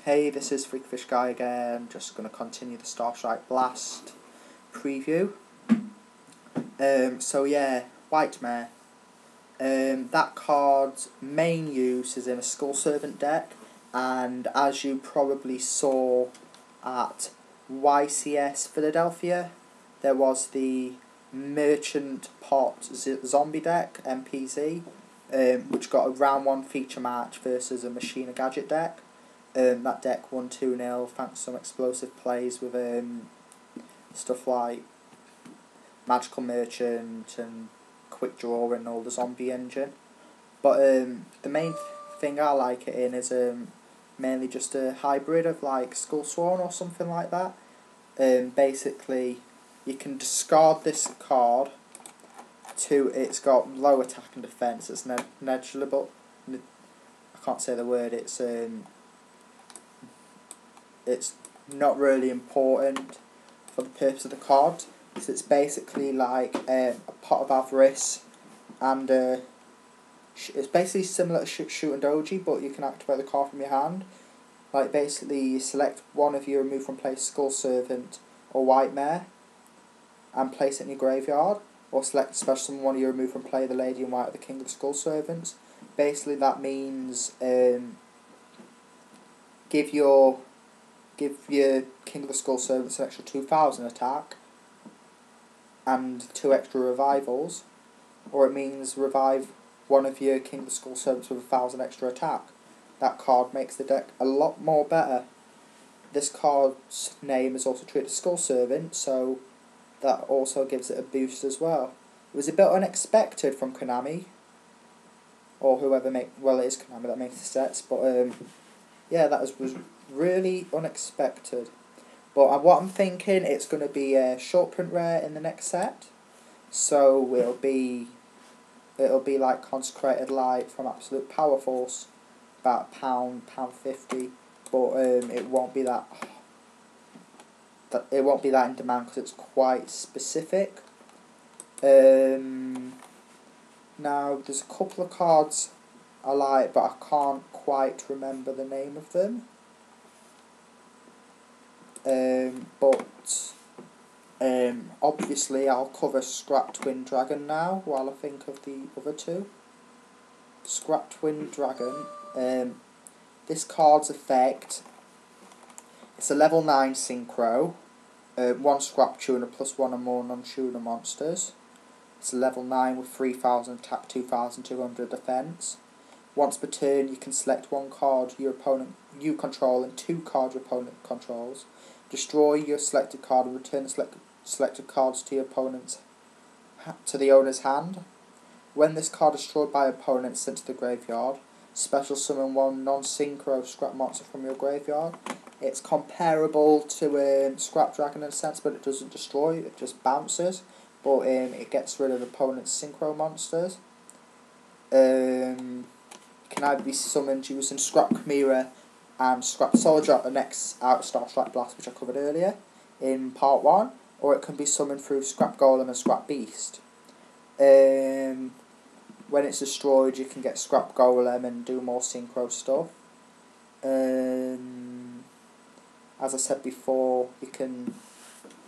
Hey, this is Freakfish Guy again. Just going to continue the Starstrike Blast preview. So yeah, Whitemare. That card's main use is in a Skull Servant deck, and as you probably saw at YCS Philadelphia, there was the Merchant Pot Zombie deck, MPZ, which got a round 1 feature match versus a Machina Gadget deck. That deck won 2-0 thanks to some explosive plays with stuff like Magical Merchant and Quick Draw and all the zombie engine. But the main thing I like it in is mainly just a hybrid of like Skull Sworn or something like that. Basically, you can discard this card to, it's got low attack and defense, it's negligible. I can't say the word, it's not really important for the purpose of the card. So it's basically like a Pot of Avarice, and it's basically similar to Shoot and Doji, but you can activate the card from your hand. Like basically you select one of your remove from play Skull Servant or Whitemare and place it in your graveyard, or select special summon one of your remove from play the Lady in White or the King of Skull Servants. Basically that means give your King of the Skull Servants an extra 2,000 attack and 2 extra revivals, or it means revive one of your King of the Skull Servants with 1,000 extra attack. That card makes the deck a lot more better. This card's name is also treated as Skull Servant, so that also gives it a boost as well. It was a bit unexpected from Konami, or whoever it is Konami that makes the sets, but yeah, that was really unexpected. But what I'm thinking, it's going to be a short print rare in the next set, so it'll be like Consecrated Light from Absolute Power Force, about £1.50, but it won't be that in demand because it's quite specific. Now there's a couple of cards I like, but I can't quite remember the name of them. But obviously I'll cover Scrap Twin Dragon now while I think of the other two. Scrap Twin Dragon, this card's effect, it's a level 9 synchro, 1 Scrap Tuner plus 1 or more non-tuner monsters. It's a level 9 with 3,000 attack, 2,200 defense. Once per turn you can select 1 card you control and 2 cards your opponent controls. Destroy your selected card and return the selected cards to your opponent's to the owner's hand. When this card is destroyed by an opponent, it's sent to the graveyard. Special summon 1 non-synchro scrap monster from your graveyard. It's comparable to Scrap Dragon in a sense, but it doesn't destroy, it just bounces. But it gets rid of opponent's synchro monsters. Can either be summoned using Scrap Chimera and Scrap Soldier at the next out of Starstrike Blast, which I covered earlier in part 1, or it can be summoned through Scrap Golem and Scrap Beast. When it's destroyed, you can get Scrap Golem and do more synchro stuff. As I said before, you can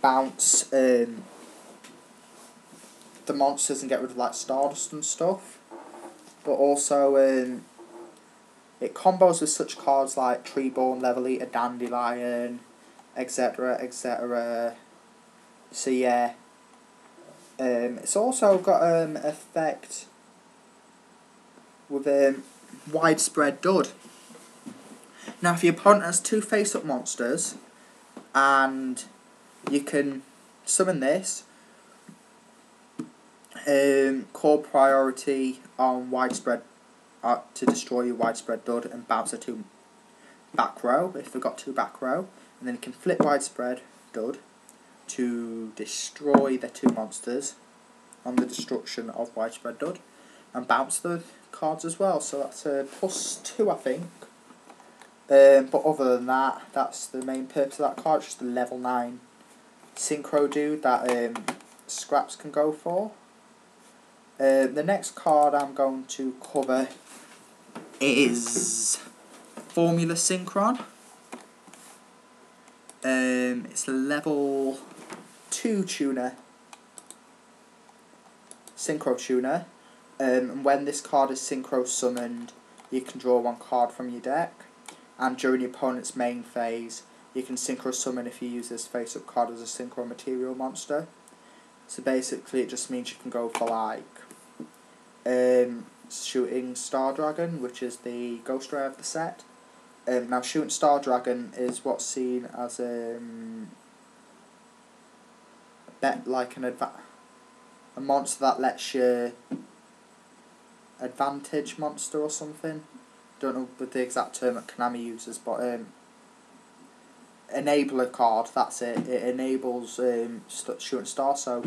bounce the monsters and get rid of like Stardust and stuff. But also, it combos with such cards like Treeborn, Level Eater, Dandelion, etc, etc. So yeah, it's also got effect with Widespread Dud. Now if your opponent has 2 face-up monsters, and you can summon this, core priority on Widespread to destroy your Widespread Dud and bounce it to back row if they've got 2 back row, and then you can flip Widespread Dud to destroy the 2 monsters on the destruction of Widespread Dud and bounce the cards as well, so that's a +2 I think. But other than that, that's the main purpose of that card, just a level 9 synchro dude that scraps can go for. The next card I'm going to cover is Formula Synchron. It's a level 2 tuner, synchro tuner. And when this card is synchro summoned, you can draw 1 card from your deck. And during your opponent's main phase, you can synchro summon if you use this face-up card as a synchro material monster. So basically it just means you can go for like shooting Star Dragon, which is the Ghost Ray of the set. Now shooting Star Dragon is what's seen as a monster that lets you advantage monster or something. Don't know what the exact term that Konami uses, but enabler card, that's it. It enables shooting star, so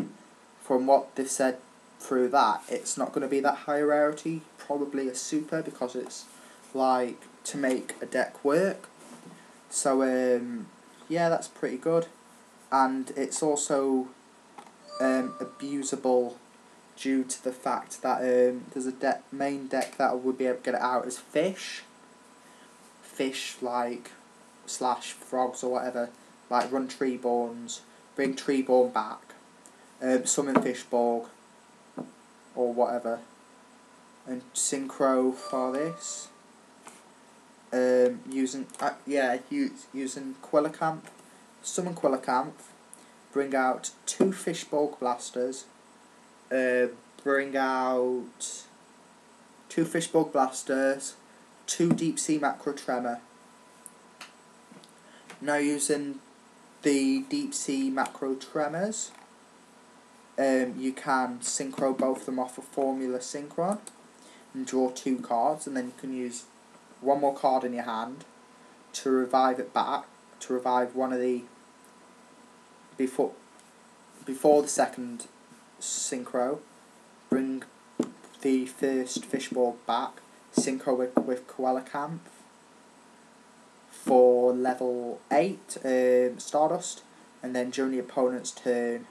from what they've said through that, it's not going to be that high rarity, probably a super, because it's like to make a deck work. So yeah, that's pretty good. And it's also abusable due to the fact that there's a main deck that would be able to get it out as fish like slash frogs or whatever, like run Treeborns, bring Treeborn back, summon Fishborg or whatever, and synchro for this. Using Quillicanth, summon Quillicanth, bring out 2 Fishborg Blasters, bring out 2 Fishborg Blasters, 2 Deep Sea Macro Tremor. Now using the Deep Sea Macro Tremors, you can synchro both of them off of Formula Synchron and draw 2 cards, and then you can use 1 more card in your hand to revive it back, to revive one of the before the second synchro, bring the first Fishborg back, synchro with Quillicanth for level 8 Stardust, and then during the opponent's turn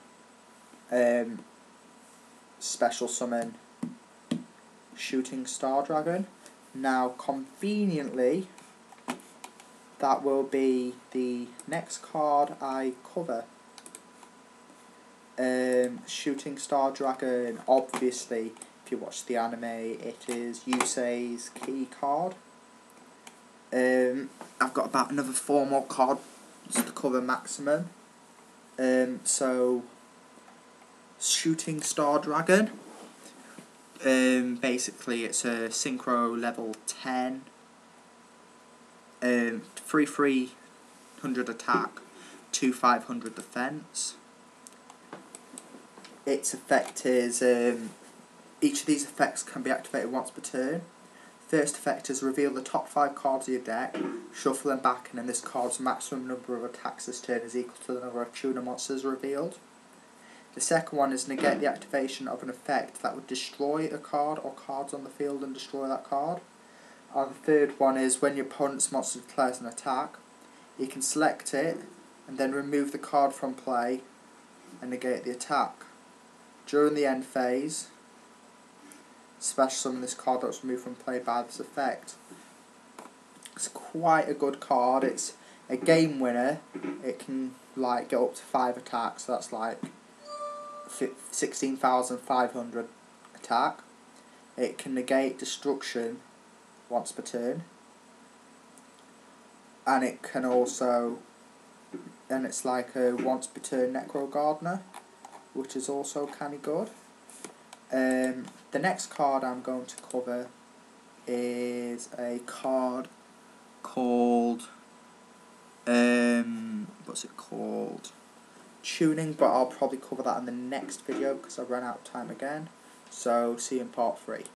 special summon Shooting Star Dragon. Now conveniently, that will be the next card I cover. Shooting Star Dragon, obviously, if you watch the anime, it is Yusei's key card. I've got about another 4 more cards to cover maximum. So, Shooting Star Dragon, basically it's a synchro level 10, 300 attack, 500 defense. Its effect is, each of these effects can be activated once per turn. First effect is reveal the top 5 cards of your deck, shuffle them back, and then this card's maximum number of attacks this turn is equal to the number of tuner monsters revealed. The second one is negate the activation of an effect that would destroy a card or cards on the field and destroy that card. And the third one is when your opponent's monster declares an attack, you can select it and then remove the card from play and negate the attack. During the end phase, special summon this card that was removed from play by this effect. It's quite a good card. It's a game winner. It can like get up to 5 attacks. So that's like 16,500 attack. It can negate destruction once per turn, and it can also, and it's like a once per turn Necro Gardener, which is also kind of good. The next card I'm going to cover is a card called what's it called? Tuning, but I'll probably cover that in the next video because I ran out of time again. So see you in part 3.